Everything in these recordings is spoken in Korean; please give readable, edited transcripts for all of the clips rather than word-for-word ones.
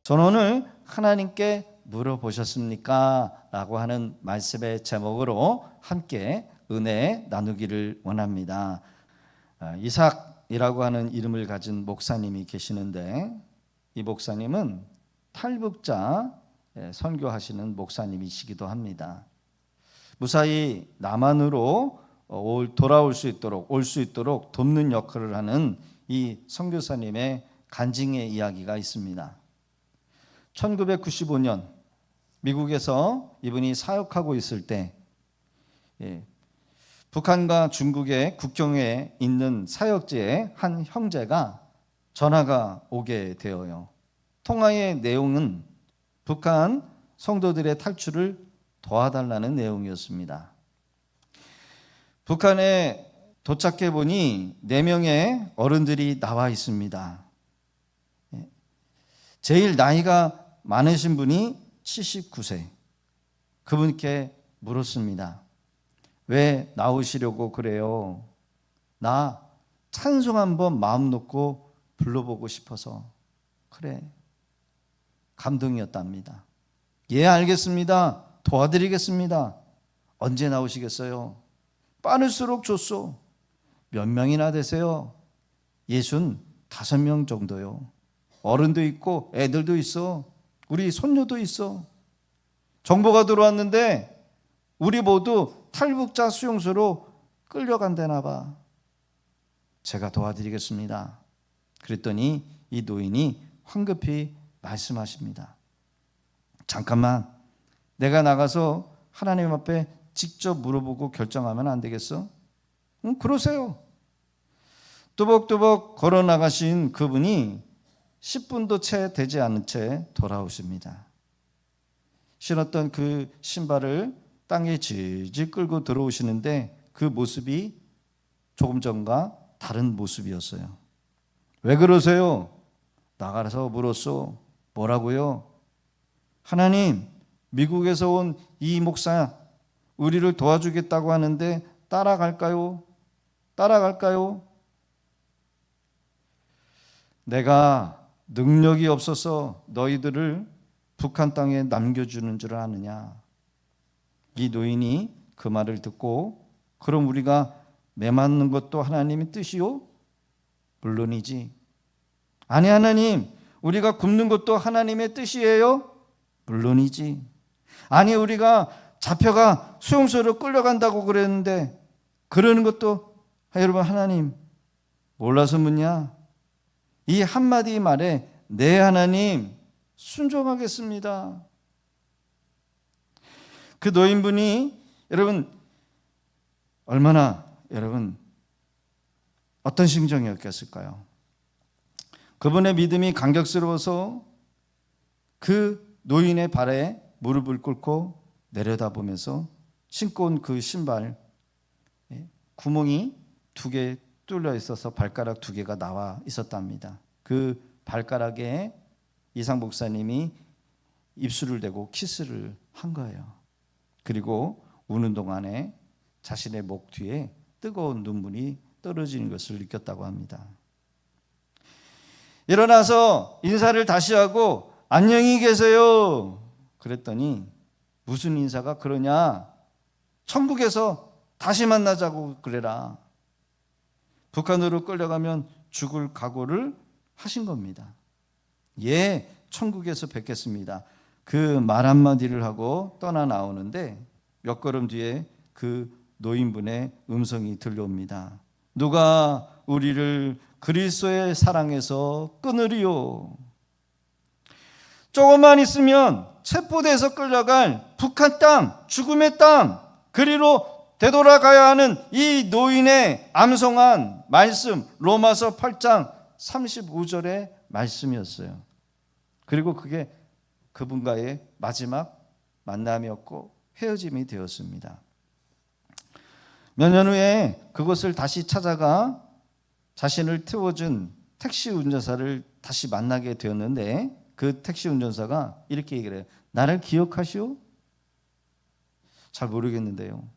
저는 오늘 하나님께 물어보셨습니까? 라고 하는 말씀의 제목으로 함께 은혜 나누기를 원합니다. 이삭이라고 하는 이름을 가진 목사님이 계시는데, 이 목사님은 탈북자 선교하시는 목사님이시기도 합니다. 무사히 남한으로 돌아올 수 있도록, 올 수 있도록 돕는 역할을 하는 이 선교사님의 간증의 이야기가 있습니다. 1995년 미국에서 이분이 사역하고 있을 때 북한과 중국의 국경에 있는 사역지의 한 형제가 전화가 오게 되어요. 통화의 내용은 북한 성도들의 탈출을 도와달라는 내용이었습니다. 북한에 도착해 보니 4명의 어른들이 나와 있습니다. 제일 나이가 많으신 분이 79세. 그분께 물었습니다. 왜 나오시려고 그래요? 나 찬송 한번 마음 놓고 불러보고 싶어서. 그래. 감동이었답니다. 예, 알겠습니다. 도와드리겠습니다. 언제 나오시겠어요? 빠를수록 좋소. 몇 명이나 되세요? 65명 정도요. 어른도 있고 애들도 있어. 우리 손녀도 있어. 정보가 들어왔는데 우리 모두 탈북자 수용소로 끌려간다나 봐. 제가 도와드리겠습니다. 그랬더니 이 노인이 황급히 말씀하십니다. 잠깐만, 내가 나가서 하나님 앞에 직접 물어보고 결정하면 안 되겠어? 응, 그러세요. 뚜벅뚜벅 걸어 나가신 그분이 10분도 채 되지 않은 채 돌아오십니다. 신었던 그 신발을 땅에 질질 끌고 들어오시는데 그 모습이 조금 전과 다른 모습이었어요. 왜 그러세요? 나가서 물었어. 뭐라고요? 하나님, 미국에서 온 이 목사 우리를 도와주겠다고 하는데 따라갈까요? 따라갈까요? 내가 능력이 없어서 너희들을 북한 땅에 남겨주는 줄 아느냐? 이 노인이 그 말을 듣고, 그럼 우리가 매맞는 것도 하나님의 뜻이요? 물론이지. 아니, 하나님, 우리가 굶는 것도 하나님의 뜻이에요? 물론이지. 아니, 우리가 잡혀가 수용소로 끌려간다고 그랬는데 그러는 것도 여러분 하나님 몰라서 묻냐? 이 한마디 말에 네, 하나님 순종하겠습니다. 그 노인분이 여러분 얼마나 어떤 심정이었겠을까요? 그분의 믿음이 감격스러워서 그 노인의 발에 무릎을 꿇고 내려다보면서 신고 온 그 신발 구멍이 2개 뚫려 있어서 발가락 2개가 나와 있었답니다. 그 발가락에 이상 목사님이 입술을 대고 키스를 한 거예요. 그리고 우는 동안에 자신의 목 뒤에 뜨거운 눈물이 떨어지는 것을 느꼈다고 합니다. 일어나서 인사를 다시 하고 안녕히 계세요. 그랬더니 무슨 인사가 그러냐? 천국에서 다시 만나자고 그래라. 북한으로 끌려가면 죽을 각오를 하신 겁니다. 예, 천국에서 뵙겠습니다. 그 말 한마디를 하고 떠나 나오는데 몇 걸음 뒤에 그 노인분의 음성이 들려옵니다. 누가 우리를 그리스도의 사랑에서 끊으리요? 조금만 있으면 체포돼서 끌려갈 북한 땅, 죽음의 땅, 그리로 되돌아가야 하는 이 노인의 암송한 말씀, 로마서 8장 35절의 말씀이었어요. 그리고 그게 그분과의 마지막 만남이었고 헤어짐이 되었습니다. 몇 년 후에 그곳을 다시 찾아가 자신을 태워준 택시 운전사를 다시 만나게 되었는데 그 택시 운전사가 이렇게 얘기를 해요. 나를 기억하시오? 잘 모르겠는데요.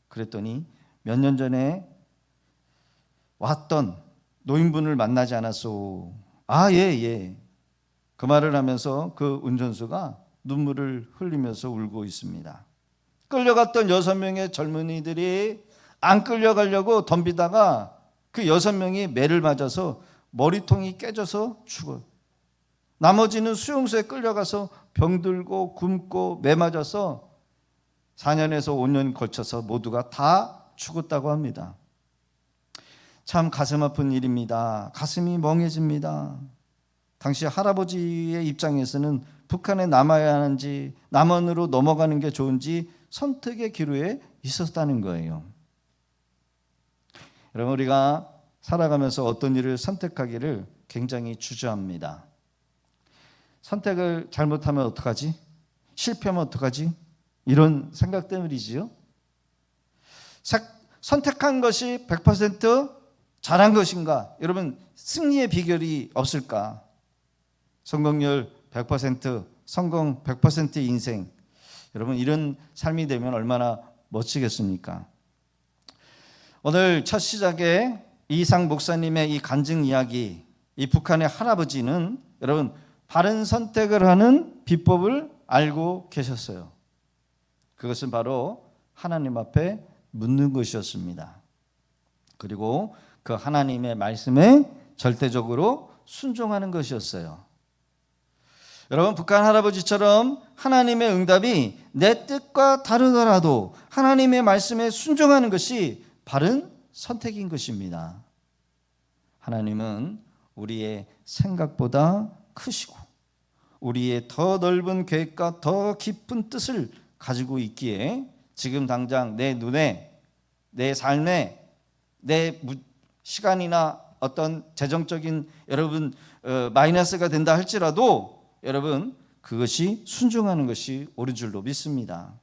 그랬더니 몇 년 전에 왔던 노인분을 만나지 않았소? 아, 예. 그 말을 하면서 그 운전수가 눈물을 흘리면서 울고 있습니다. 끌려갔던 6명의 젊은이들이 안 끌려가려고 덤비다가 그 6명이 매를 맞아서 머리통이 깨져서 죽어요. 나머지는 수용소에 끌려가서 병들고 굶고 매 맞아서 4년에서 5년 걸쳐서 모두가 다 죽었다고 합니다. 참 가슴 아픈 일입니다. 가슴이 멍해집니다. 당시 할아버지의 입장에서는 북한에 남아야 하는지 남한으로 넘어가는 게 좋은지 선택의 기로에 있었다는 거예요. 여러분, 우리가 살아가면서 어떤 일을 선택하기를 굉장히 주저합니다. 선택을 잘못하면 어떡하지? 실패하면 어떡하지? 이런 생각 때문이지요. 선택한 것이 100% 잘한 것인가? 여러분, 승리의 비결이 없을까? 성공률 100%, 성공 100%의 인생. 여러분, 이런 삶이 되면 얼마나 멋지겠습니까? 오늘 첫 시작에 이상 목사님의 이 간증 이야기, 이 북한의 할아버지는 여러분 바른 선택을 하는 비법을 알고 계셨어요. 그것은 바로 하나님 앞에 묻는 것이었습니다. 그리고 그 하나님의 말씀에 절대적으로 순종하는 것이었어요. 여러분, 북한 할아버지처럼 하나님의 응답이 내 뜻과 다르더라도 하나님의 말씀에 순종하는 것이 바른 선택인 것입니다. 하나님은 우리의 생각보다 크시고 우리의 더 넓은 계획과 더 깊은 뜻을 가지고 있기에 지금 당장 내 눈에, 내 삶에, 내 시간이나 어떤 재정적인 여러분 마이너스가 된다 할지라도 여러분 그것이 순종하는 것이 옳은 줄로 믿습니다.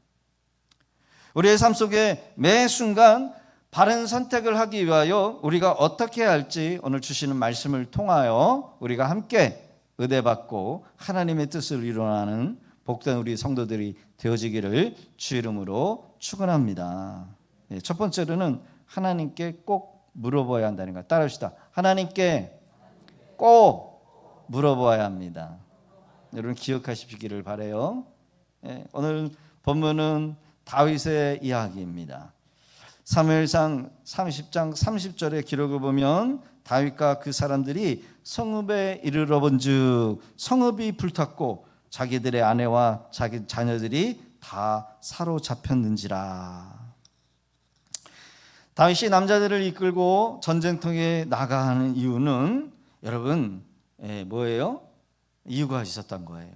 우리의 삶 속에 매 순간 바른 선택을 하기 위하여 우리가 어떻게 해야 할지 오늘 주시는 말씀을 통하여 우리가 함께 의뢰받고 하나님의 뜻을 이루어가는 복된 우리 성도들이 되어지기를 주 이름으로 축원합니다. 첫 번째로는 하나님께 꼭 물어봐야 한다는 것. 따라합시다. 하나님께 꼭 물어봐야 합니다. 여러분 기억하시기를 바라요. 오늘 본문은 다윗의 이야기입니다. 사무엘상 30장 30절의 기록을 보면 다윗과 그 사람들이 성읍에 이르러 본즉 성읍이 불탔고 자기들의 아내와 자기 자녀들이 다 사로잡혔는지라. 다윗이 남자들을 이끌고 전쟁터에 나가는 이유는 여러분 뭐예요? 이유가 있었던 거예요.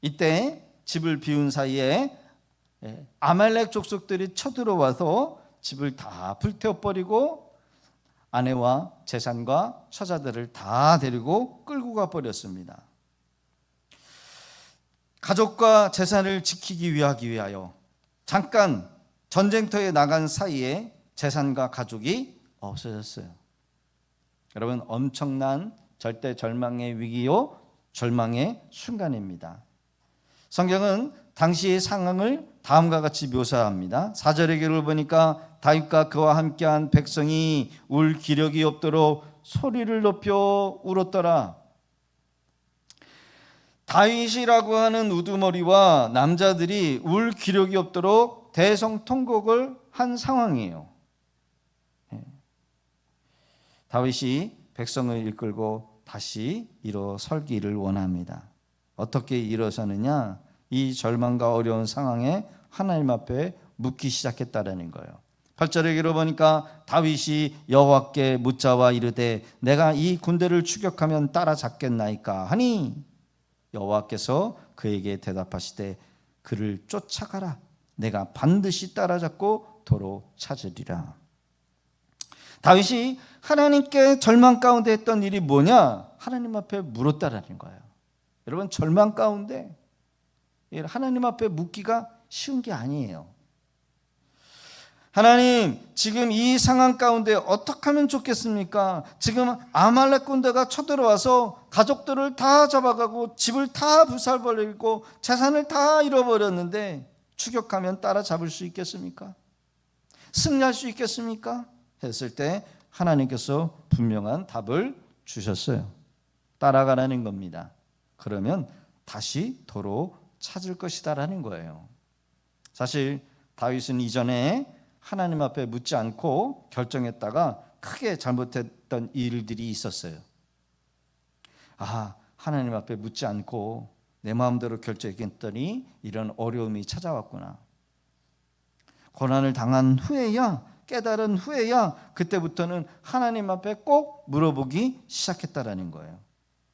이때 집을 비운 사이에 아말렉 족속들이 쳐들어와서 집을 다 불태워버리고 아내와 재산과 처자들을 다 데리고 끌고 가버렸습니다. 가족과 재산을 지키기 위하여 잠깐 전쟁터에 나간 사이에 재산과 가족이 없어졌어요. 여러분 엄청난 절대 절망의 위기요 절망의 순간입니다. 성경은 당시의 상황을 다음과 같이 묘사합니다. 4절의 기록을 보니까 다윗과 그와 함께한 백성이 울 기력이 없도록 소리를 높여 울었더라. 다윗이라고 하는 우두머리와 남자들이 울 기력이 없도록 대성통곡을 한 상황이에요. 다윗이 백성을 이끌고 다시 일어설기를 원합니다. 어떻게 일어서느냐? 이 절망과 어려운 상황에 하나님 앞에 묻기 시작했다라는 거예요. 8절에 기록 보니까 다윗이 여호와께 묻자와 이르되 내가 이 군대를 추격하면 따라잡겠나이까 하니 여호와께서 그에게 대답하시되 그를 쫓아가라. 내가 반드시 따라잡고 도로 찾으리라. 다윗이 하나님께 절망 가운데 했던 일이 뭐냐? 하나님 앞에 물었다라는 거예요. 여러분 절망 가운데 하나님 앞에 묻기가 쉬운 게 아니에요. 하나님, 지금 이 상황 가운데 어떻게 하면 좋겠습니까? 지금 아말렉 군대가 쳐들어와서 가족들을 다 잡아가고 집을 다 불살버리고 재산을 다 잃어버렸는데 추격하면 따라잡을 수 있겠습니까? 승리할 수 있겠습니까? 했을 때 하나님께서 분명한 답을 주셨어요. 따라가라는 겁니다. 그러면 다시 도로 찾을 것이다라는 거예요. 사실 다윗은 이전에 하나님 앞에 묻지 않고 결정했다가 크게 잘못했던 일들이 있었어요. 하나님 앞에 묻지 않고 내 마음대로 결정했더니 이런 어려움이 찾아왔구나. 고난을 당한 후에야, 깨달은 후에야 그때부터는 하나님 앞에 꼭 물어보기 시작했다라는 거예요.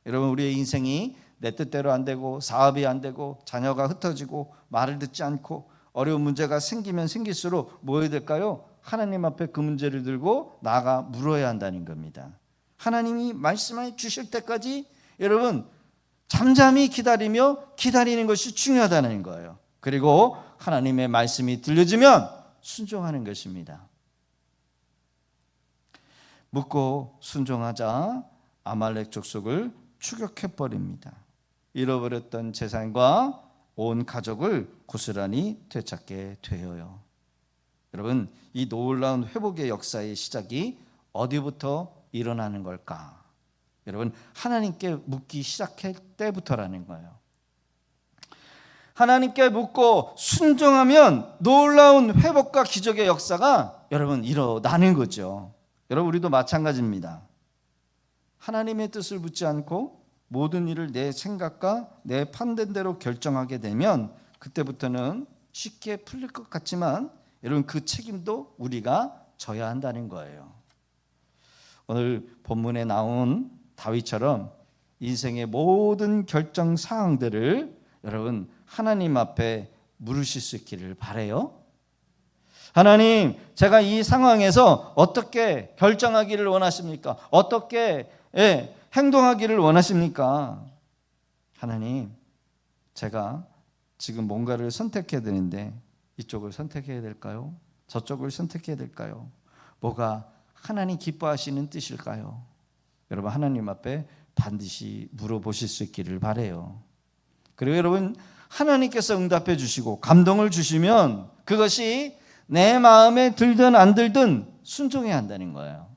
여러분, 우리의 인생이 내 뜻대로 안 되고 사업이 안 되고 자녀가 흩어지고 말을 듣지 않고 어려운 문제가 생기면 생길수록 뭐 해야 될까요? 하나님 앞에 그 문제를 들고 나아가 물어야 한다는 겁니다. 하나님이 말씀해 주실 때까지 여러분 잠잠히 기다리는 것이 중요하다는 거예요. 그리고 하나님의 말씀이 들려지면 순종하는 것입니다. 묻고 순종하자 아말렉 족속을 추격해버립니다. 잃어버렸던 재산과 온 가족을 고스란히 되찾게 되어요. 여러분, 이 놀라운 회복의 역사의 시작이 어디부터 일어나는 걸까? 여러분, 하나님께 묻기 시작할 때부터라는 거예요. 하나님께 묻고 순종하면 놀라운 회복과 기적의 역사가 여러분 일어나는 거죠. 여러분, 우리도 마찬가지입니다. 하나님의 뜻을 묻지 않고 모든 일을 내 생각과 내 판단대로 결정하게 되면 그때부터는 쉽게 풀릴 것 같지만 여러분 그 책임도 우리가 져야 한다는 거예요. 오늘 본문에 나온 다윗처럼 인생의 모든 결정 사항들을 여러분 하나님 앞에 물으실 수 있기를 바라요. 하나님, 제가 이 상황에서 어떻게 결정하기를 원하십니까? 어떻게 행동하기를 원하십니까? 하나님, 제가 지금 뭔가를 선택해야 되는데 이쪽을 선택해야 될까요? 저쪽을 선택해야 될까요? 뭐가 하나님 기뻐하시는 뜻일까요? 여러분, 하나님 앞에 반드시 물어보실 수 있기를 바라요. 그리고 여러분, 하나님께서 응답해 주시고 감동을 주시면 그것이 내 마음에 들든 안 들든 순종해야 한다는 거예요.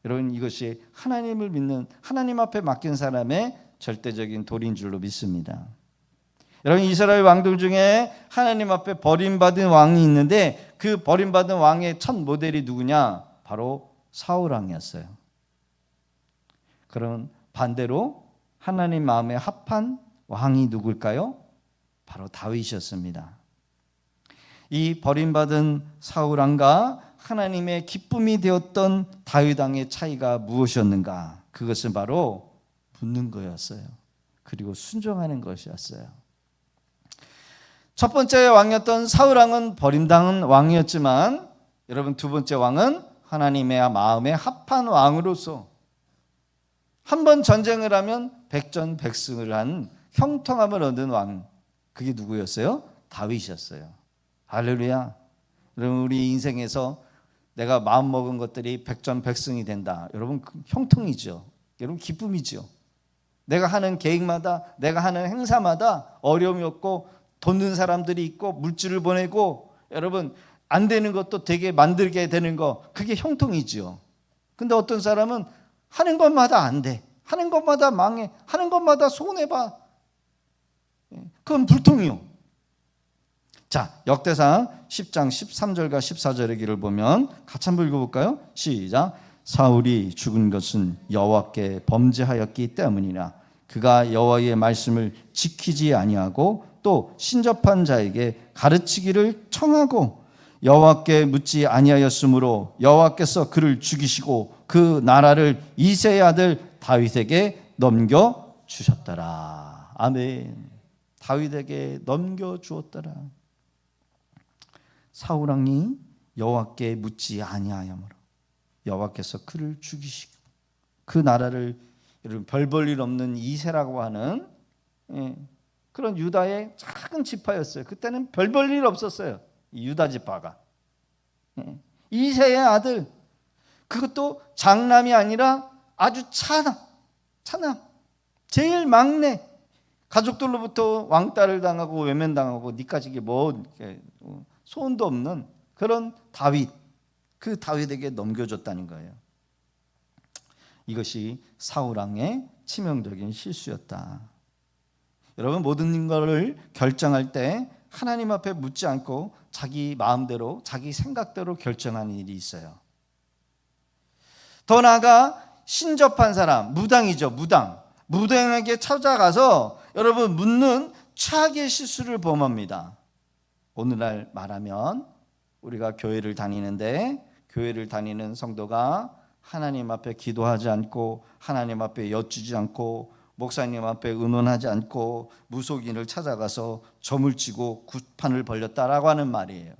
여러분, 이것이 하나님을 믿는, 하나님 앞에 맡긴 사람의 절대적인 도리인 줄로 믿습니다. 여러분, 이스라엘 왕들 중에 하나님 앞에 버림받은 왕이 있는데 그 버림받은 왕의 첫 모델이 누구냐? 바로 사울 왕이었어요. 그럼 반대로 하나님 마음에 합한 왕이 누굴까요? 바로 다윗이었습니다. 이 버림받은 사울 왕과 하나님의 기쁨이 되었던 다윗 왕의 차이가 무엇이었는가? 그것은 바로 묻는 거였어요. 그리고 순종하는 것이었어요. 첫 번째 왕이었던 사울 왕은 버림당한 왕이었지만 여러분, 두 번째 왕은 하나님의 마음에 합한 왕으로서 한 번 전쟁을 하면 백전백승을 한 형통함을 얻은 왕, 그게 누구였어요? 다윗이었어요. 할렐루야. 여러분, 우리 인생에서 내가 마음먹은 것들이 백전백승이 된다. 여러분, 형통이죠. 여러분, 기쁨이죠. 내가 하는 계획마다, 내가 하는 행사마다 어려움이 없고 돈 든 사람들이 있고 물질을 보내고 여러분 안 되는 것도 되게 만들게 되는 거, 그게 형통이죠. 근데 어떤 사람은 하는 것마다 안 돼. 하는 것마다 망해. 하는 것마다 손해봐. 그건 불통이요. 자, 역대상 10장 13절과 14절의 길을 보면 같이 한번 읽어볼까요? 시작. 사울이 죽은 것은 여호와께 범죄하였기 때문이라. 그가 여호와의 말씀을 지키지 아니하고 또 신접한 자에게 가르치기를 청하고 여호와께 묻지 아니하였으므로 여호와께서 그를 죽이시고 그 나라를 이새의 아들 다윗에게 넘겨 주셨더라. 아멘. 다윗에게 넘겨 주었더라. 사울 왕이 여호와께 묻지 아니하였으므로 여호와께서 그를 죽이시고 그 나라를, 여러분, 별 볼 일 없는 이새라고 하는 그런 유다의 작은 지파였어요. 그때는 별 볼 일 없었어요. 이 유다 지파가. 이새의 아들, 그것도 장남이 아니라 아주 차남, 제일 막내. 가족들로부터 왕따를 당하고 외면당하고 니까지 이게 뭐 소원도 없는 그런 다윗, 그 다윗에게 넘겨줬다는 거예요. 이것이 사울 왕의 치명적인 실수였다. 여러분, 모든 것을 결정할 때 하나님 앞에 묻지 않고 자기 마음대로 자기 생각대로 결정하는 일이 있어요. 더 나아가 신접한 사람, 무당이죠. 무당에게 찾아가서 여러분 묻는 최악의 실수를 범합니다. 오늘날 말하면 우리가 교회를 다니는데 교회를 다니는 성도가 하나님 앞에 기도하지 않고 하나님 앞에 여쭈지 않고 목사님 앞에 의논하지 않고 무속인을 찾아가서 점을 치고 굿판을 벌렸다라고 하는 말이에요.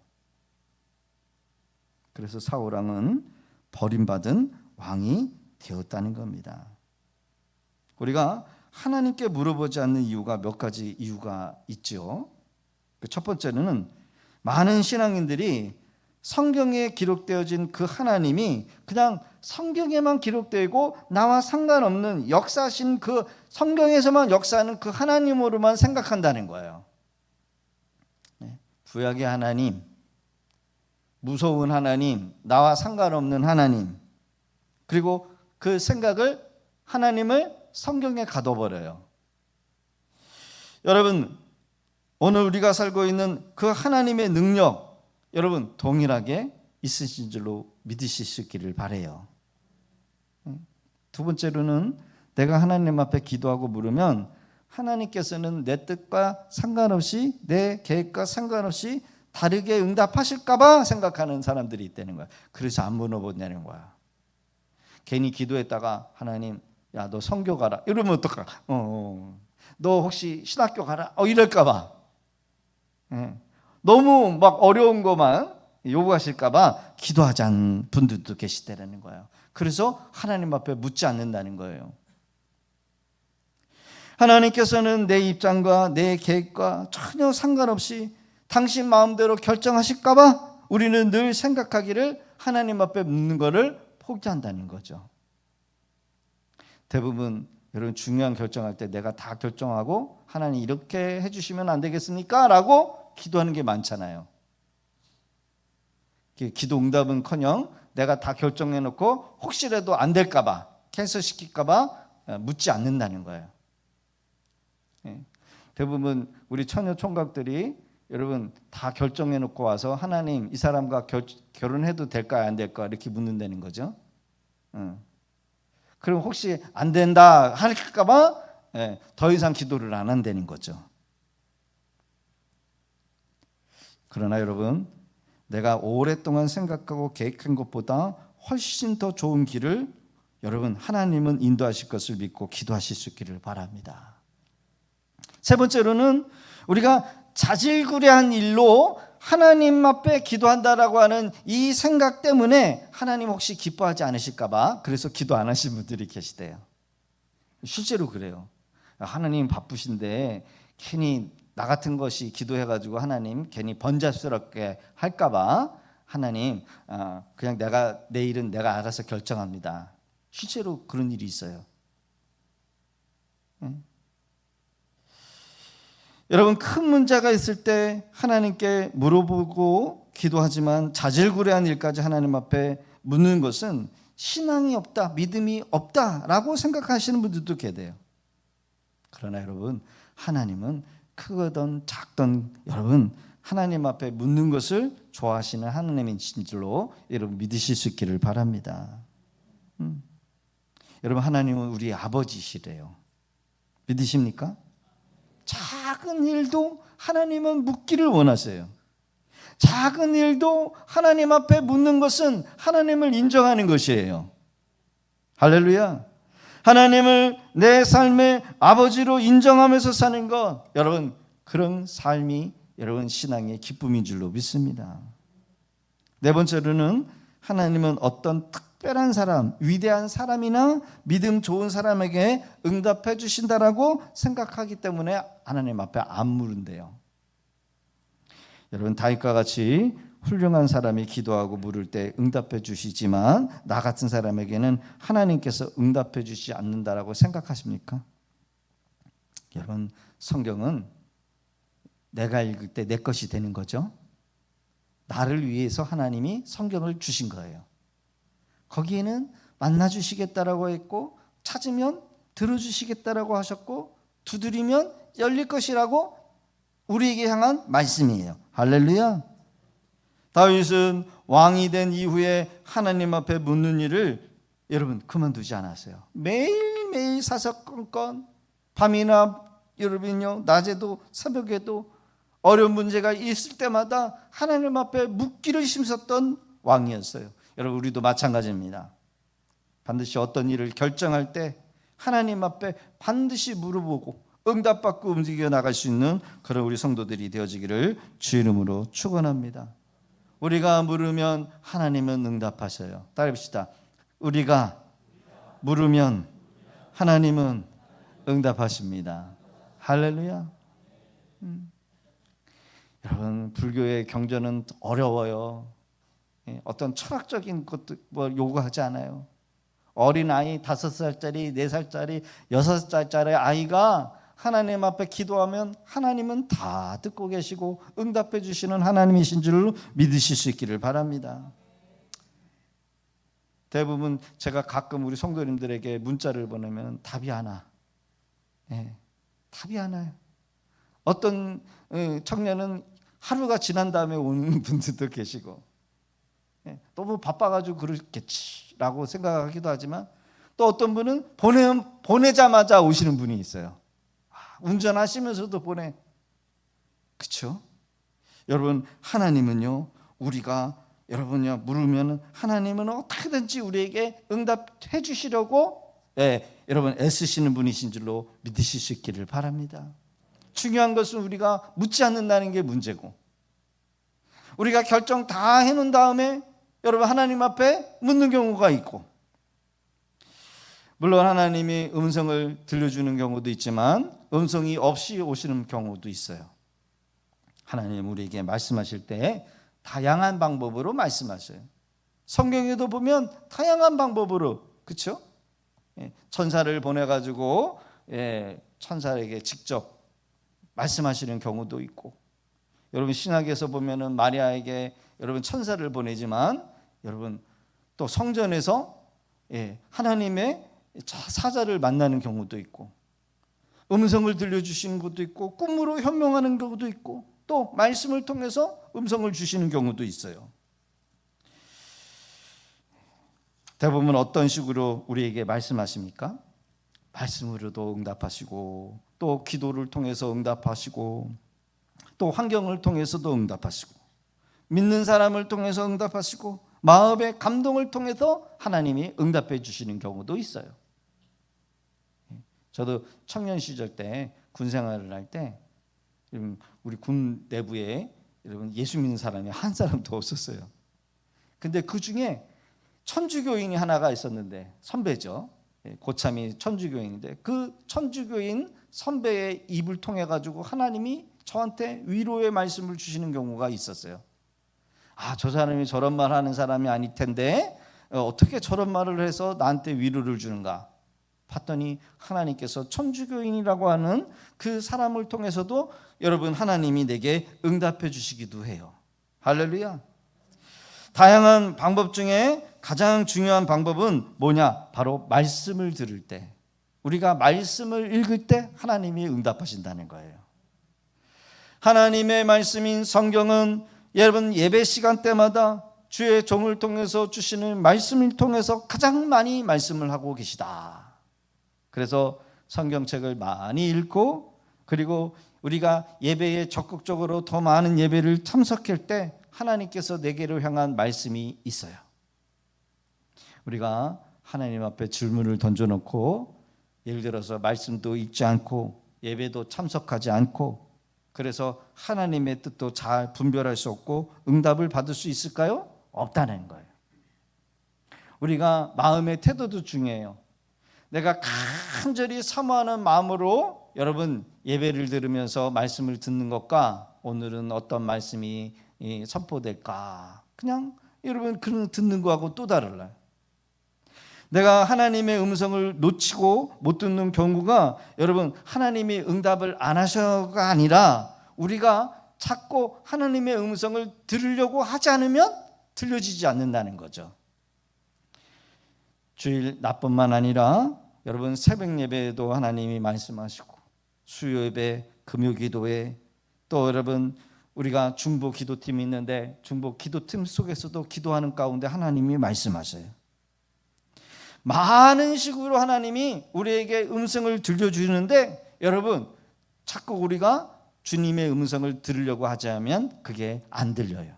그래서 사울 왕은 버림받은 왕이 되었다는 겁니다. 우리가 하나님께 물어보지 않는 이유가 몇 가지 이유가 있죠. 첫 번째는 많은 신앙인들이 성경에 기록되어진 그 하나님이 그냥 성경에만 기록되고 나와 상관없는 역사하신 그 성경에서만 역사하는 그 하나님으로만 생각한다는 거예요. 구약의 하나님, 무서운 하나님, 나와 상관없는 하나님, 그리고 그 생각을 하나님을 성경에 가둬버려요. 여러분, 오늘 우리가 살고 있는 그 하나님의 능력, 여러분 동일하게 있으신 줄로 믿으실 수 있기를 바라요. 두 번째로는 내가 하나님 앞에 기도하고 물으면 하나님께서는 내 뜻과 상관없이 내 계획과 상관없이 다르게 응답하실까 봐 생각하는 사람들이 있다는 거야. 그래서 안 물어본다는 거야. 괜히 기도했다가 하나님, 야, 너 선교 가라 이러면 어떡하? 너 혹시 신학교 가라? 이럴까 봐. 너무 막 어려운 것만 요구하실까 봐 기도하지 않는 분들도 계시다는 거예요. 그래서 하나님 앞에 묻지 않는다는 거예요. 하나님께서는 내 입장과 내 계획과 전혀 상관없이 당신 마음대로 결정하실까 봐 우리는 늘 생각하기를 하나님 앞에 묻는 것을 포기한다는 거죠. 대부분 여러분 중요한 결정할 때 내가 다 결정하고 하나님 이렇게 해주시면 안 되겠습니까? 라고 기도하는 게 많잖아요. 기도 응답은커녕 내가 다 결정해놓고 혹시라도 안 될까 봐 캔슬시킬까 봐 묻지 않는다는 거예요. 대부분 우리 처녀 총각들이 여러분 다 결정해놓고 와서 하나님 이 사람과 결혼해도 될까 안 될까 이렇게 묻는다는 거죠. 그럼 혹시 안 된다 할까 봐 더 이상 기도를 안 한다는 거죠. 그러나 여러분, 내가 오랫동안 생각하고 계획한 것보다 훨씬 더 좋은 길을 여러분 하나님은 인도하실 것을 믿고 기도하실 수 있기를 바랍니다. 세 번째로는 우리가 자질구레한 일로 하나님 앞에 기도한다라고 하는 이 생각 때문에 하나님 혹시 기뻐하지 않으실까 봐 그래서 기도 안 하신 분들이 계시대요. 실제로 그래요. 하나님 바쁘신데 괜히 나 같은 것이 기도해가지고 하나님 괜히 번잡스럽게 할까봐 하나님 그냥 내 일은 내가 알아서 결정합니다. 실제로 그런 일이 있어요. 여러분 큰 문제가 있을 때 하나님께 물어보고 기도하지만 자질구레한 일까지 하나님 앞에 묻는 것은 신앙이 없다, 믿음이 없다라고 생각하시는 분들도 계세요. 그러나 여러분 하나님은 크거든 작든 여러분 하나님 앞에 묻는 것을 좋아하시는 하나님이신 줄로 여러분 믿으실 수 있기를 바랍니다. 여러분 하나님은 우리 아버지시래요. 믿으십니까? 작은 일도 하나님은 묻기를 원하세요. 작은 일도 하나님 앞에 묻는 것은 하나님을 인정하는 것이에요. 할렐루야. 하나님을 내 삶의 아버지로 인정하면서 사는 것, 여러분 그런 삶이 여러분 신앙의 기쁨인 줄로 믿습니다. 네 번째로는 하나님은 어떤 특별한 사람, 위대한 사람이나 믿음 좋은 사람에게 응답해 주신다라고 생각하기 때문에 하나님 앞에 안 물은대요. 여러분 다윗과 같이 훌륭한 사람이 기도하고 물을 때 응답해 주시지만 나 같은 사람에게는 하나님께서 응답해 주시지 않는다라고 생각하십니까? 여러분 성경은 내가 읽을 때 내 것이 되는 거죠. 나를 위해서 하나님이 성경을 주신 거예요. 거기에는 만나주시겠다라고 했고, 찾으면 들어주시겠다라고 하셨고, 두드리면 열릴 것이라고 우리에게 향한 말씀이에요. 할렐루야. 다윗은 왕이 된 이후에 하나님 앞에 묻는 일을 여러분 그만두지 않았어요. 매일매일 사사건건, 밤이나 여러분요 낮에도 새벽에도 어려운 문제가 있을 때마다 하나님 앞에 묻기를 힘썼던 왕이었어요. 여러분 우리도 마찬가지입니다. 반드시 어떤 일을 결정할 때 하나님 앞에 반드시 물어보고 응답받고 움직여 나갈 수 있는 그런 우리 성도들이 되어지기를 주 이름으로 축원합니다. 우리가 물으면 하나님은 응답하셔요. 따라합시다. 우리가 물으면 하나님은 응답하십니다. 할렐루야. 여러분 불교의 경전은 어려워요. 어떤 철학적인 것도 요구하지 않아요. 어린아이 5살짜리 4살짜리 6살짜리 아이가 하나님 앞에 기도하면 하나님은 다 듣고 계시고 응답해 주시는 하나님이신 줄로 믿으실 수 있기를 바랍니다. 대부분 제가 가끔 우리 성도님들에게 문자를 보내면 답이 안 와. 답이 안 와요. 어떤 청년은 하루가 지난 다음에 오는 분들도 계시고, 너무 바빠가지고 그렇겠지라고 생각하기도 하지만, 또 어떤 분은 보내자마자 오시는 분이 있어요. 운전하시면서도 보내. 그렇죠? 여러분 하나님은요, 우리가 여러분요 물으면 하나님은 어떻게든지 우리에게 응답해 주시려고 여러분 애쓰시는 분이신 줄로 믿으실 수 있기를 바랍니다. 중요한 것은 우리가 묻지 않는다는 게 문제고, 우리가 결정 다 해놓은 다음에 여러분 하나님 앞에 묻는 경우가 있고, 물론 하나님이 음성을 들려주는 경우도 있지만 음성이 없이 오시는 경우도 있어요. 하나님 우리에게 말씀하실 때 다양한 방법으로 말씀하셔요. 성경에도 보면 다양한 방법으로, 그렇죠? 천사를 보내가지고 천사에게 직접 말씀하시는 경우도 있고, 여러분 신학에서 보면은 마리아에게 여러분 천사를 보내지만, 여러분 또 성전에서 하나님의 사자를 만나는 경우도 있고, 음성을 들려주시는 것도 있고, 꿈으로 현명하는 경우도 있고, 또 말씀을 통해서 음성을 주시는 경우도 있어요. 대부분 어떤 식으로 우리에게 말씀하십니까? 말씀으로도 응답하시고, 또 기도를 통해서 응답하시고, 또 환경을 통해서도 응답하시고, 믿는 사람을 통해서 응답하시고, 마음의 감동을 통해서 하나님이 응답해 주시는 경우도 있어요. 저도 청년 시절 때 군 생활을 할 때 우리 군 내부에 여러분 예수 믿는 사람이 한 사람도 없었어요. 근데 그 중에 천주교인이 하나가 있었는데, 선배죠. 고참이 천주교인인데, 그 천주교인 선배의 입을 통해 가지고 하나님이 저한테 위로의 말씀을 주시는 경우가 있었어요. 저 사람이 저런 말 하는 사람이 아닐 텐데 어떻게 저런 말을 해서 나한테 위로를 주는가 봤더니, 하나님께서 천주교인이라고 하는 그 사람을 통해서도 여러분 하나님이 내게 응답해 주시기도 해요. 할렐루야. 다양한 방법 중에 가장 중요한 방법은 뭐냐? 바로 말씀을 들을 때, 우리가 말씀을 읽을 때 하나님이 응답하신다는 거예요. 하나님의 말씀인 성경은 여러분 예배 시간 때마다 주의 종을 통해서 주시는 말씀을 통해서 가장 많이 말씀을 하고 계시다. 그래서 성경책을 많이 읽고, 그리고 우리가 예배에 적극적으로 더 많은 예배를 참석할 때 하나님께서 내게로 향한 말씀이 있어요. 우리가 하나님 앞에 질문을 던져놓고, 예를 들어서 말씀도 읽지 않고 예배도 참석하지 않고, 그래서 하나님의 뜻도 잘 분별할 수 없고 응답을 받을 수 있을까요? 없다는 거예요. 우리가 마음의 태도도 중요해요. 내가 간절히 사모하는 마음으로 여러분 예배를 들으면서 말씀을 듣는 것과, 오늘은 어떤 말씀이 선포될까, 그냥 여러분 그런 듣는 거하고 또 달라요. 내가 하나님의 음성을 놓치고 못 듣는 경우가, 여러분 하나님이 응답을 안 하셔가 아니라 우리가 자꾸 하나님의 음성을 들으려고 하지 않으면 들려지지 않는다는 거죠. 주일 낮뿐만 아니라 여러분 새벽 예배에도 하나님이 말씀하시고 수요 예배, 금요 기도회, 또 여러분 우리가 중보 기도팀이 있는데 중보 기도팀 속에서도 기도하는 가운데 하나님이 말씀하세요. 많은 식으로 하나님이 우리에게 음성을 들려주는데 여러분 자꾸 우리가 주님의 음성을 들으려고 하자면 그게 안 들려요.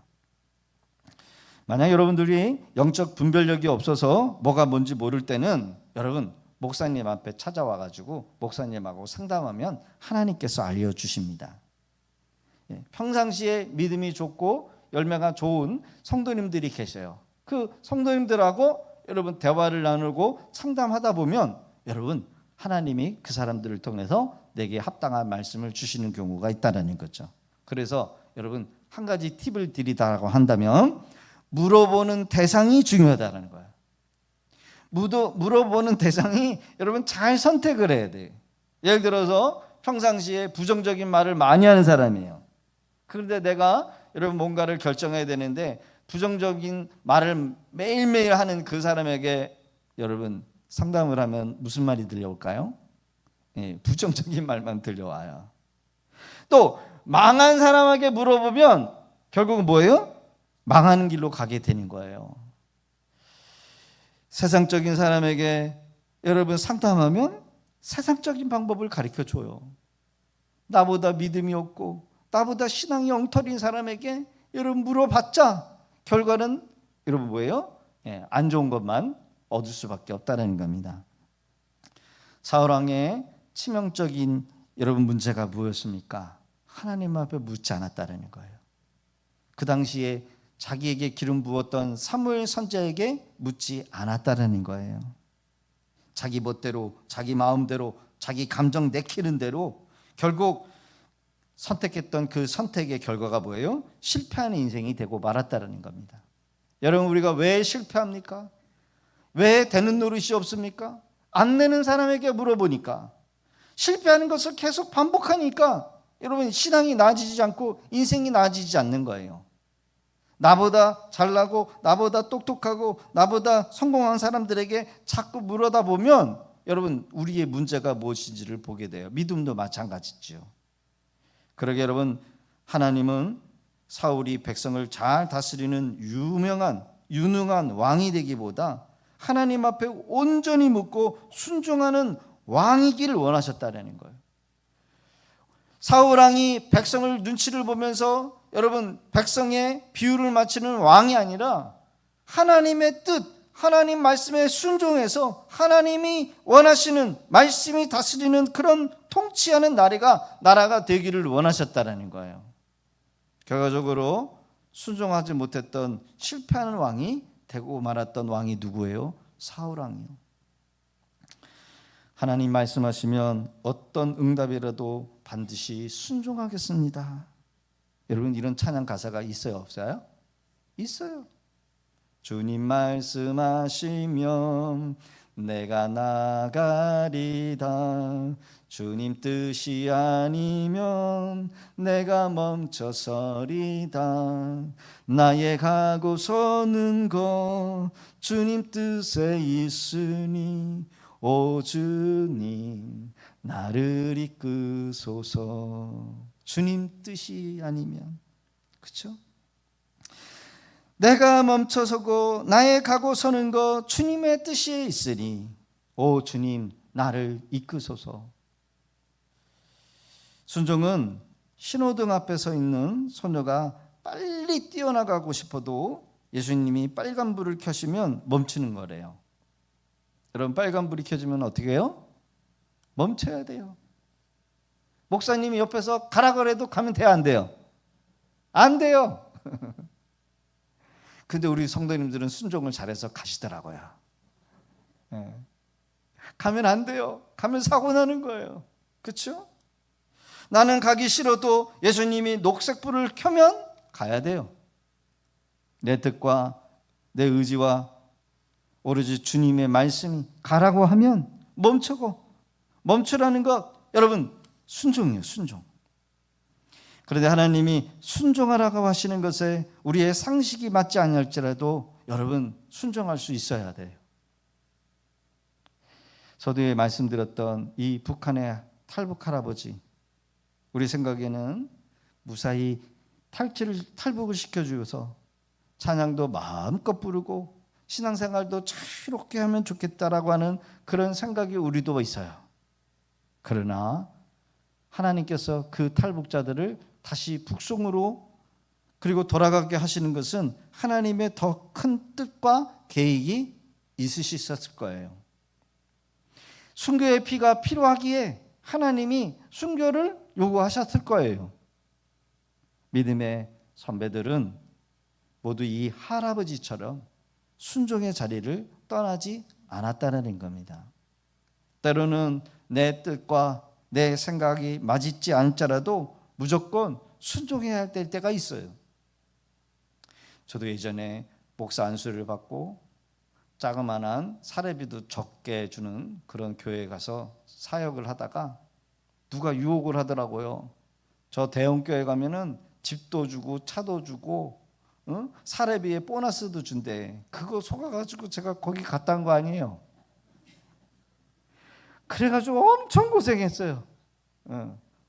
만약 여러분들이 영적 분별력이 없어서 뭐가 뭔지 모를 때는 여러분 목사님 앞에 찾아와가지고 목사님하고 상담하면 하나님께서 알려주십니다. 평상시에 믿음이 좋고 열매가 좋은 성도님들이 계셔요. 그 성도님들하고 여러분 대화를 나누고 상담하다 보면 여러분 하나님이 그 사람들을 통해서 내게 합당한 말씀을 주시는 경우가 있다는 거죠. 그래서 여러분 한 가지 팁을 드리다라고 한다면 물어보는 대상이 중요하다는 거예요. 물어보는 대상이 여러분 잘 선택을 해야 돼요. 예를 들어서 평상시에 부정적인 말을 많이 하는 사람이에요. 그런데 내가 여러분 뭔가를 결정해야 되는데 부정적인 말을 매일매일 하는 그 사람에게 여러분 상담을 하면 무슨 말이 들려올까요? 부정적인 말만 들려와요. 또 망한 사람에게 물어보면 결국은 뭐예요? 망하는 길로 가게 되는 거예요. 세상적인 사람에게 여러분 상담하면 세상적인 방법을 가르쳐줘요. 나보다 믿음이 없고 나보다 신앙이 엉터리인 사람에게 여러분 물어봤자 결과는 여러분 뭐예요? 안 좋은 것만 얻을 수밖에 없다는 겁니다. 사울왕의 치명적인 여러분 문제가 무엇입니까? 하나님 앞에 묻지 않았다는 거예요. 그 당시에 자기에게 기름 부었던 사무엘 선지자에게 묻지 않았다는 거예요. 자기 멋대로, 자기 마음대로, 자기 감정 내키는 대로 결국 선택했던 그 선택의 결과가 뭐예요? 실패하는 인생이 되고 말았다는 겁니다. 여러분 우리가 왜 실패합니까? 왜 되는 노릇이 없습니까? 안 되는 사람에게 물어보니까 실패하는 것을 계속 반복하니까 여러분 신앙이 나아지지 않고 인생이 나아지지 않는 거예요. 나보다 잘나고 나보다 똑똑하고 나보다 성공한 사람들에게 자꾸 물어다 보면 여러분 우리의 문제가 무엇인지를 보게 돼요. 믿음도 마찬가지죠. 그러게 여러분 하나님은 사울이 백성을 잘 다스리는 유능한 왕이 되기보다 하나님 앞에 온전히 묻고 순종하는 왕이기를 원하셨다는 거예요. 사울 왕이 백성을 눈치를 보면서 여러분 백성의 비유를 맞추는 왕이 아니라 하나님의 뜻, 하나님 말씀에 순종해서 하나님이 원하시는 말씀이 다스리는 그런 통치하는 나라가 되기를 원하셨다는 거예요. 결과적으로 순종하지 못했던 실패하는 왕이 되고 말았던 왕이 누구예요? 사울 왕이요. 하나님 말씀하시면 어떤 응답이라도 반드시 순종하겠습니다. 여러분 이런 찬양 가사가 있어요, 없어요? 있어요. 주님 말씀하시면 내가 나가리다. 주님 뜻이 아니면 내가 멈춰서리다. 나의 가고 서는 것 주님 뜻에 있으니 오 주님 나를 이끄소서. 주님 뜻이 아니면, 그렇죠? 내가 멈춰서고 나의 가고 서는 것 주님의 뜻이 있으니 오 주님 나를 이끄소서. 순종은 신호등 앞에 서 있는 소녀가 빨리 뛰어나가고 싶어도 예수님이 빨간불을 켜시면 멈추는 거래요. 여러분 빨간불이 켜지면 어떻게 해요? 멈춰야 돼요. 목사님이 옆에서 가라 그래도 가면 돼요, 안 돼요? 안 돼요. 근데 우리 성도님들은 순종을 잘해서 가시더라고요. 가면 안 돼요. 가면 사고 나는 거예요. 그렇죠? 나는 가기 싫어도 예수님이 녹색불을 켜면 가야 돼요. 내 뜻과 내 의지와 오로지 주님의 말씀이 가라고 하면 멈추고, 멈추라는 것 여러분 순종이에요. 순종. 그런데 하나님이 순종하라고 하시는 것에 우리의 상식이 맞지 않을지라도 여러분 순종할 수 있어야 돼요. 서두에 말씀드렸던 이 북한의 탈북 할아버지, 우리 생각에는 무사히 탈북을 시켜주어서 찬양도 마음껏 부르고 신앙생활도 자유롭게 하면 좋겠다라고 하는 그런 생각이 우리도 있어요. 그러나 하나님께서 그 탈북자들을 다시 북송으로 그리고 돌아가게 하시는 것은 하나님의 더 큰 뜻과 계획이 있으셨을 거예요. 순교의 피가 필요하기에 하나님이 순교를 요구하셨을 거예요. 믿음의 선배들은 모두 이 할아버지처럼 순종의 자리를 떠나지 않았다는 겁니다. 때로는 내 뜻과 내 생각이 맞지 않더라도 무조건 순종해야 할 때가 있어요. 저도 예전에 목사 안수를 받고 자그마한 사례비도 적게 주는 그런 교회에 가서 사역을 하다가 누가 유혹을 하더라고요. 저 대형 교회 가면은 집도 주고 차도 주고 사례비에 보너스도 준대. 그거 속아가지고 제가 거기 갔다 온 거 아니에요. 그래가지고 엄청 고생했어요.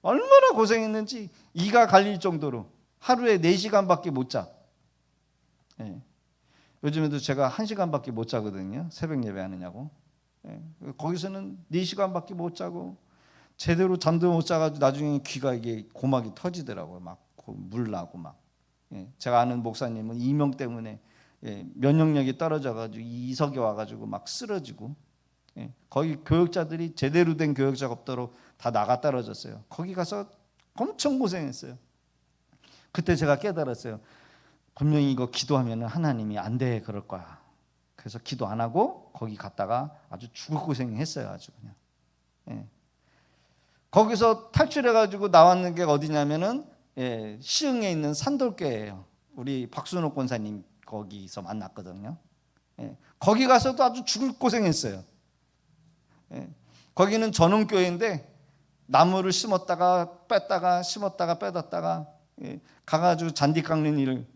얼마나 고생했는지 이가 갈릴 정도로 하루에 4시간밖에 못 자. 요즘에도 제가 1시간밖에 못 자거든요. 새벽 예배 하느냐고. 거기서는 4시간밖에 못 자고 제대로 잠도 못 자가지고 나중에 귀가 이게 고막이 터지더라고요. 막 물 나고 막. 제가 아는 목사님은 이명 때문에 면역력이 떨어져가지고 이석에 와가지고 막 쓰러지고, 거기 교육자들이 제대로 된 교육자가 없도록 다 나가 떨어졌어요. 거기 가서 엄청 고생했어요. 그때 제가 깨달았어요. 분명히 이거 기도하면 하나님이 안 돼 그럴 거야. 그래서 기도 안 하고 거기 갔다가 아주 죽을 고생했어요. 아주 그냥. 거기서 탈출해가지고 나왔는 게 어디냐면은 시흥에 있는 산돌교회예요. 우리 박순옥 권사님 거기서 만났거든요. 거기 가서도 아주 죽을 고생했어요. 거기는 전원교회인데 나무를 심었다가 뺐다가 심었다가 빼뒀다가 가가지고 잔디 깎는 일을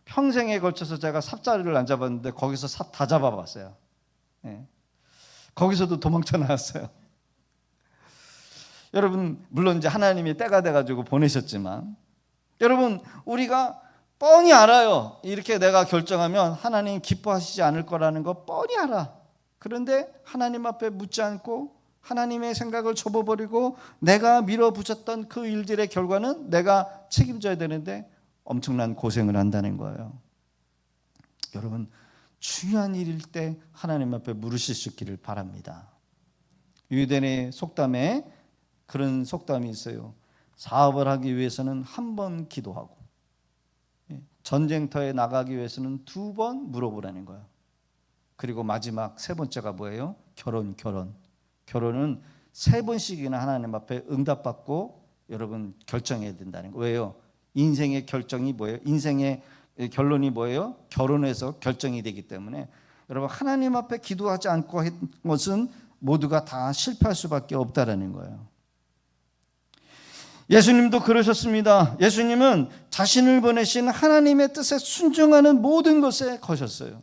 평생에 걸쳐서 제가 삽자리를 안 잡았는데 거기서 삽 다 잡아봤어요. 거기서도 도망쳐 나왔어요. 여러분, 물론 이제 하나님이 때가 돼가지고 보내셨지만, 여러분, 우리가 뻔히 알아요. 이렇게 내가 결정하면 하나님 기뻐하시지 않을 거라는 거 뻔히 알아. 그런데 하나님 앞에 묻지 않고 하나님의 생각을 접어버리고 내가 밀어붙였던 그 일들의 결과는 내가 책임져야 되는데 엄청난 고생을 한다는 거예요. 여러분, 중요한 일일 때 하나님 앞에 물으실 수 있기를 바랍니다. 유대인의 속담에 그런 속담이 있어요. 사업을 하기 위해서는 한 번 기도하고 전쟁터에 나가기 위해서는 2번 물어보라는 거예요. 그리고 마지막 3번째가 뭐예요? 결혼은 3번씩이나 하나님 앞에 응답받고 여러분 결정해야 된다는 거예요. 왜요? 인생의 결정이 뭐예요? 인생의 결론이 뭐예요? 결혼해서 결정이 되기 때문에 여러분, 하나님 앞에 기도하지 않고 한 것은 모두가 다 실패할 수밖에 없다라는 거예요. 예수님도 그러셨습니다. 예수님은 자신을 보내신 하나님의 뜻에 순종하는 모든 것에 거셨어요.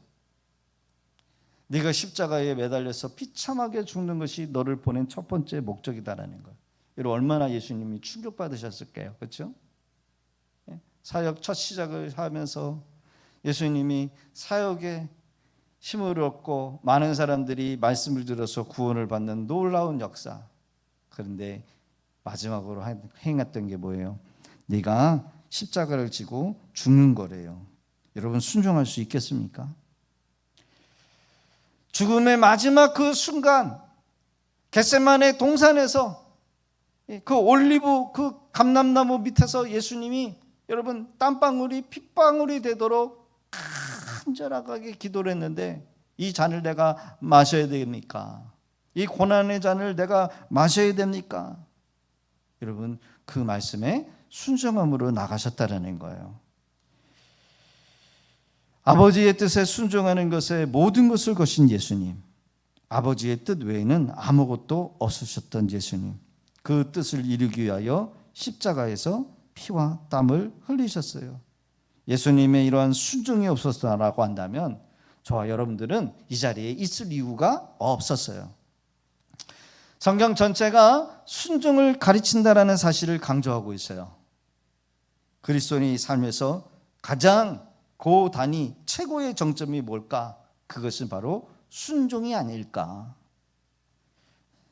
네가 십자가에 매달려서 비참하게 죽는 것이 너를 보낸 첫 번째 목적이다라는 거예요. 여러분, 얼마나 예수님이 충격받으셨을까요? 그렇죠? 사역 첫 시작을 하면서 예수님이 사역에 힘을 얻고 많은 사람들이 말씀을 들어서 구원을 받는 놀라운 역사. 그런데 마지막으로 행했던 게 뭐예요? 네가 십자가를 지고 죽는 거래요. 여러분, 순종할 수 있겠습니까? 죽음의 마지막 그 순간, 겟세마네 동산에서 그 올리브 그 감람나무 밑에서 예수님이 여러분 땀방울이 핏방울이 되도록 간절하게 기도를 했는데, 이 잔을 내가 마셔야 됩니까? 이 고난의 잔을 내가 마셔야 됩니까? 여러분, 그 말씀에 순종함으로 나가셨다라는 거예요. 아버지의 뜻에 순종하는 것에 모든 것을 거신 예수님, 아버지의 뜻 외에는 아무것도 없으셨던 예수님, 그 뜻을 이루기 위하여 십자가에서 피와 땀을 흘리셨어요. 예수님의 이러한 순종이 없었다라고 한다면 저와 여러분들은 이 자리에 있을 이유가 없었어요. 성경 전체가 순종을 가르친다라는 사실을 강조하고 있어요. 그리스도인의 삶에서 가장 고단위 최고의 정점이 뭘까? 그것은 바로 순종이 아닐까.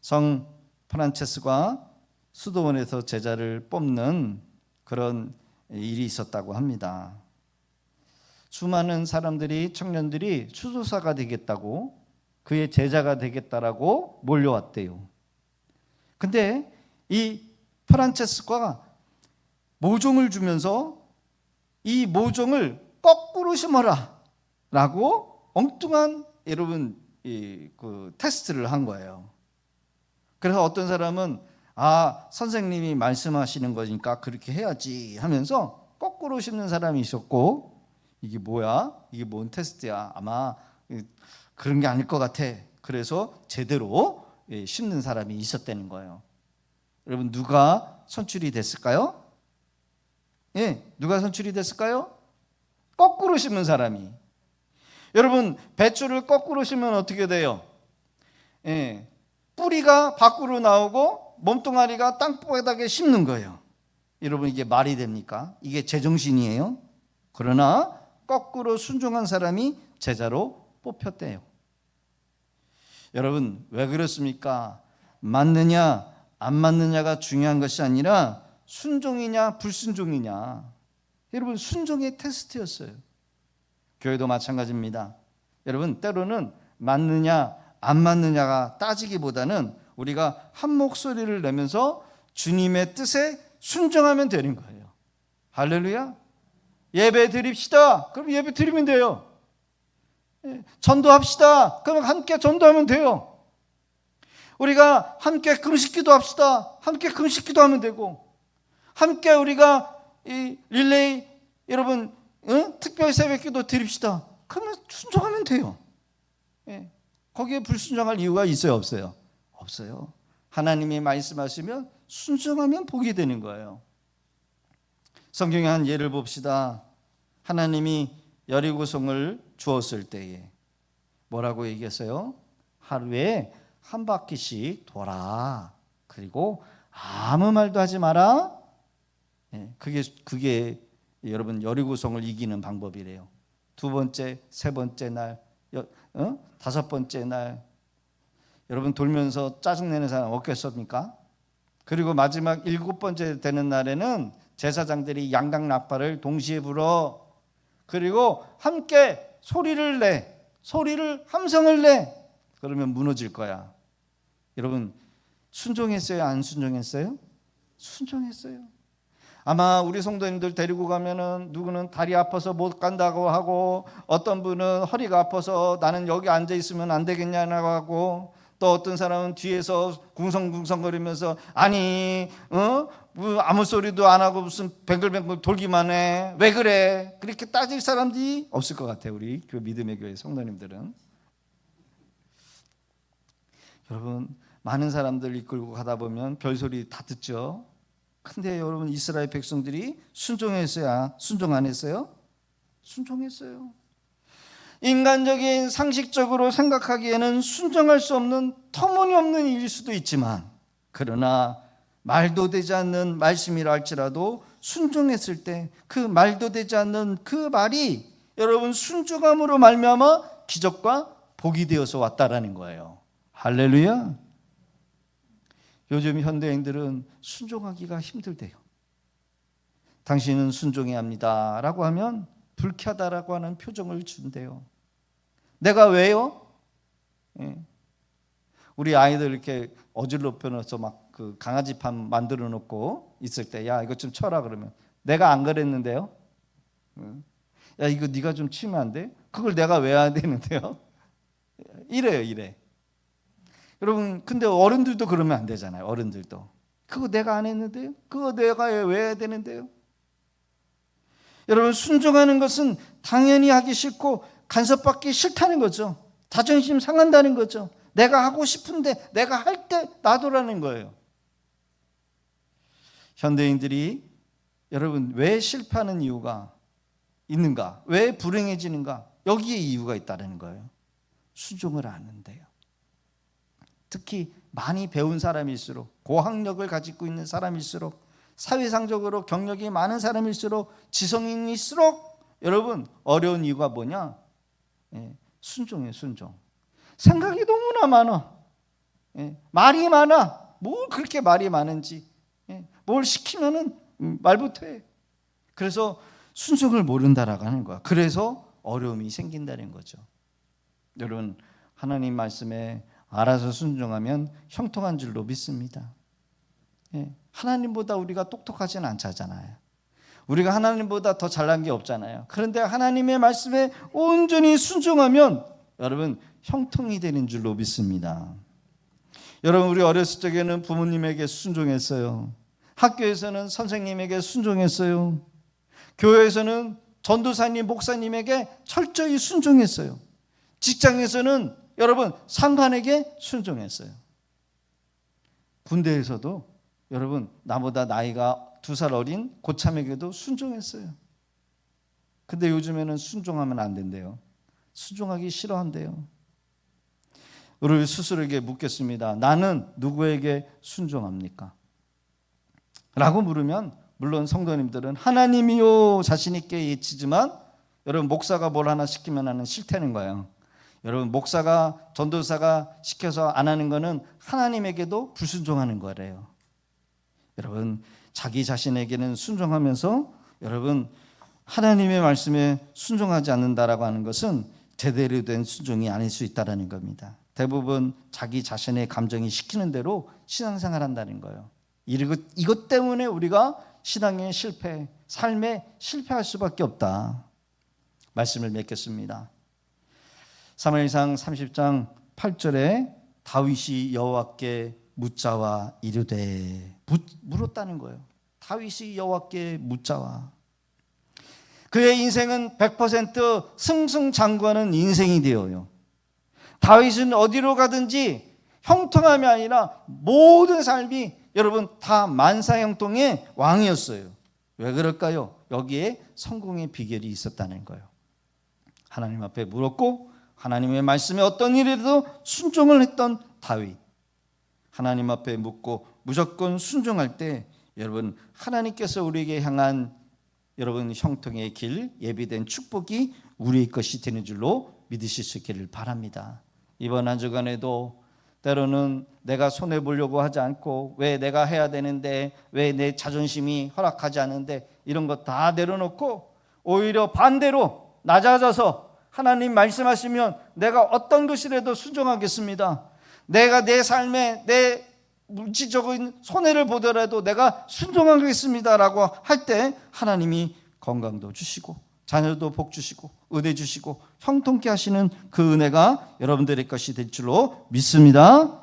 성 프란체스가 수도원에서 제자를 뽑는 그런 일이 있었다고 합니다. 수많은 사람들이, 청년들이 수도사가 되겠다고, 그의 제자가 되겠다라고 몰려왔대요. 근데 이 프란체스코가 모종을 주면서 이 모종을 거꾸로 심어라 라고 엉뚱한 여러분 그 테스트를 한 거예요. 그래서 어떤 사람은 선생님이 말씀하시는 거니까 그렇게 해야지 하면서 거꾸로 심는 사람이 있었고, 이게 뭐야? 이게 뭔 테스트야? 아마 그런 게 아닐 것 같아. 그래서 제대로 심는 사람이 있었다는 거예요. 여러분, 누가 선출이 됐을까요? 누가 선출이 됐을까요? 거꾸로 심는 사람이. 여러분, 배추를 거꾸로 심으면 어떻게 돼요? 뿌리가 밖으로 나오고 몸뚱아리가 땅바닥에 심는 거예요. 여러분, 이게 말이 됩니까? 이게 제정신이에요? 그러나 거꾸로 순종한 사람이 제자로 뽑혔대요. 여러분, 왜 그렇습니까? 맞느냐 안 맞느냐가 중요한 것이 아니라 순종이냐 불순종이냐. 여러분, 순종의 테스트였어요. 교회도 마찬가지입니다. 여러분, 때로는 맞느냐 안 맞느냐가 따지기보다는 우리가 한 목소리를 내면서 주님의 뜻에 순종하면 되는 거예요. 할렐루야. 예배 드립시다. 그럼 예배 드리면 돼요. 전도합시다. 그럼 함께 전도하면 돼요. 우리가 함께 금식기도 합시다. 함께 금식기도 하면 되고, 함께 우리가 이 릴레이 여러분 특별 새벽기도 드립시다. 그러면 순종하면 돼요. 거기에 불순종할 이유가 있어요, 없어요? 없어요. 하나님이 말씀하시면 순종하면 복이 되는 거예요. 성경의 한 예를 봅시다. 하나님이 여리고성을 주었을 때에 뭐라고 얘기했어요? 하루에 한 바퀴씩 돌아. 그리고 아무 말도 하지 마라. 그게 여러분 여리고성을 이기는 방법이래요. 두 번째, 세 번째 날, 다섯 번째 날, 여러분 돌면서 짜증내는 사람 없겠습니까? 그리고 마지막 일곱 번째 되는 날에는 제사장들이 양각 나팔을 동시에 불어. 그리고 함께 소리를 내. 소리를 함성을 내. 그러면 무너질 거야. 여러분, 순종했어요? 안 순종했어요? 순종했어요. 아마 우리 성도님들 데리고 가면은 누구는 다리 아파서 못 간다고 하고, 어떤 분은 허리가 아파서 나는 여기 앉아 있으면 안 되겠냐고 하고, 또 어떤 사람은 뒤에서 궁성궁성거리면서 아니 아무 소리도 안 하고 무슨 뱅글뱅글 돌기만 해. 왜 그래? 그렇게 따질 사람들이 없을 것 같아요. 우리 믿음의 교회 성도님들은. 여러분, 많은 사람들 이끌고 가다 보면 별소리 다 듣죠. 근데 여러분, 이스라엘 백성들이 순종했어요? 순종 안 했어요? 순종했어요. 인간적인 상식적으로 생각하기에는 순종할 수 없는 터무니없는 일일 수도 있지만, 그러나 말도 되지 않는 말씀이라 할지라도 순종했을 때 그 말도 되지 않는 그 말이 여러분 순종함으로 말미암아 기적과 복이 되어서 왔다라는 거예요. 할렐루야. 요즘 현대인들은 순종하기가 힘들대요. 당신은 순종해야 합니다 라고 하면 불쾌하다라고 하는 표정을 준대요. 내가 왜요? 우리 아이들 이렇게 어질러 펴놓아서 막 그 강아지판 만들어 놓고 있을 때, 야 이거 좀 쳐라 그러면, 내가 안 그랬는데요? 야 이거 네가 좀 치면 안 돼? 그걸 내가 왜 해야 되는데요? 이래. 여러분, 근데 어른들도 그러면 안 되잖아요. 어른들도 그거 내가 안 했는데요? 그거 내가 왜 해야 되는데요? 여러분, 순종하는 것은 당연히 하기 싫고 간섭받기 싫다는 거죠. 자존심 상한다는 거죠. 내가 하고 싶은데 내가 할 때 놔두라는 거예요. 현대인들이 여러분 왜 실패하는 이유가 있는가? 왜 불행해지는가? 여기에 이유가 있다는 거예요. 순종을 안 한대요. 특히 많이 배운 사람일수록, 고학력을 가지고 있는 사람일수록, 사회상적으로 경력이 많은 사람일수록, 지성인일수록 여러분 어려운 이유가 뭐냐? 순종이에요. 순종. 생각이 너무나 많아. 말이 많아. 뭘 그렇게 말이 많은지. 뭘 시키면은 말 못해. 그래서 순종을 모른다라고 하는 거야. 그래서 어려움이 생긴다는 거죠. 여러분, 하나님 말씀에 알아서 순종하면 형통한 줄로 믿습니다. 하나님보다 우리가 똑똑하진 않잖아요. 우리가 하나님보다 더 잘난 게 없잖아요. 그런데 하나님의 말씀에 온전히 순종하면 여러분 형통이 되는 줄로 믿습니다. 여러분, 우리 어렸을 적에는 부모님에게 순종했어요. 학교에서는 선생님에게 순종했어요. 교회에서는 전도사님, 목사님에게 철저히 순종했어요. 직장에서는 여러분 상관에게 순종했어요. 군대에서도 여러분 나보다 나이가 2살 어린 고참에게도 순종했어요. 근데 요즘에는 순종하면 안 된대요. 순종하기 싫어한대요. 우리 스스로에게 묻겠습니다. 나는 누구에게 순종합니까? 라고 물으면 물론 성도님들은 하나님이요 자신 있게 예치지만 여러분 목사가 뭘 하나 시키면 나는 싫다는 거예요. 여러분 목사가 전도사가 시켜서 안 하는 거는 하나님에게도 불순종하는 거래요. 여러분 자기 자신에게는 순종하면서 여러분 하나님의 말씀에 순종하지 않는다라고 하는 것은 제대로 된 순종이 아닐 수 있다는 겁니다. 대부분 자기 자신의 감정이 시키는 대로 신앙생활 한다는 거예요. 이것 때문에 우리가 신앙의 실패, 삶에 실패할 수밖에 없다. 말씀을 맺겠습니다. 사무엘상 30장 8절에 다윗이 여호와께 묻자와 이르되, 물었다는 거예요. 다윗이 여호와께 묻자와. 그의 인생은 100% 승승장구하는 인생이 되어요. 다윗은 어디로 가든지 형통함이 아니라 모든 삶이 여러분 다 만사형통의 왕이었어요. 왜 그럴까요? 여기에 성공의 비결이 있었다는 거예요. 하나님 앞에 물었고 하나님의 말씀에 어떤 일에도 순종을 했던 다윗. 하나님 앞에 묻고 무조건 순종할 때 여러분 하나님께서 우리에게 향한 여러분 형통의 길, 예비된 축복이 우리의 것이 되는 줄로 믿으실 수 있기를 바랍니다. 이번 한 주간에도 때로는 내가 손해보려고 하지 않고 왜 내가 해야 되는데 왜 내 자존심이 허락하지 않는데 이런 거 다 내려놓고 오히려 반대로 낮아져서 하나님 말씀하시면 내가 어떤 것이라도 순종하겠습니다. 내가 내 삶에 내 물질적인 손해를 보더라도 내가 순종하겠습니다라고 할 때 하나님이 건강도 주시고 자녀도 복 주시고 은혜 주시고 형통케 하시는 그 은혜가 여러분들의 것이 될 줄로 믿습니다.